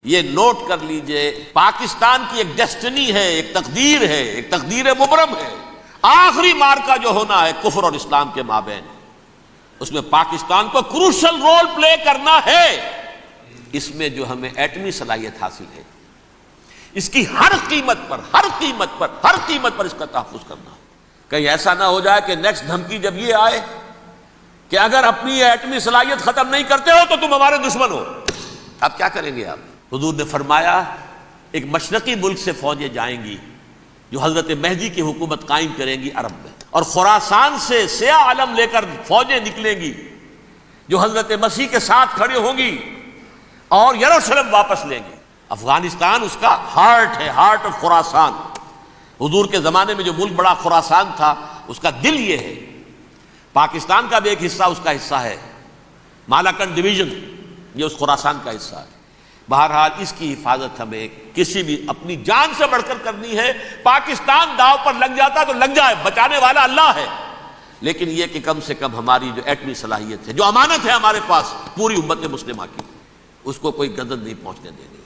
یہ نوٹ کر لیجئے، پاکستان کی ایک ڈیسٹنی ہے، ایک تقدیر مبرم ہے۔ آخری مارکا جو ہونا ہے کفر اور اسلام کے مابین، اس میں پاکستان کو کروشل رول پلے کرنا ہے۔ اس میں جو ہمیں ایٹمی صلاحیت حاصل ہے، اس کی ہر قیمت پر اس کا تحفظ کرنا ہے۔ کہیں ایسا نہ ہو جائے کہ نیکسٹ دھمکی جب یہ آئے کہ اگر اپنی ایٹمی صلاحیت ختم نہیں کرتے ہو تو تم ہمارے دشمن ہو، اب کیا کریں گے آپ؟ حضور نے فرمایا ایک مشرقی ملک سے فوجیں جائیں گی جو حضرت مہدی کی حکومت قائم کریں گی عرب میں، اور خراسان سے سیاہ علم لے کر فوجیں نکلیں گی جو حضرت مسیح کے ساتھ کھڑے ہوں گی اور یروشلم واپس لیں گے۔ افغانستان اس کا ہارٹ ہے، ہارٹ آف خراسان۔ حضور کے زمانے میں جو ملک بڑا خراسان تھا، اس کا دل یہ ہے۔ پاکستان کا بھی ایک حصہ اس کا حصہ ہے، مالاکنڈ ڈویژن، یہ اس خراسان کا حصہ ہے۔ بہرحال اس کی حفاظت ہمیں کسی بھی اپنی جان سے بڑھ کر کرنی ہے۔ پاکستان داؤ پر لگ جاتا تو لگ جائے، بچانے والا اللہ ہے، لیکن یہ کہ کم سے کم ہماری جو ایٹمی صلاحیت ہے، جو امانت ہے ہمارے پاس پوری امت مسلمہ کی، اس کو کوئی گزر نہیں پہنچنے دیں گے۔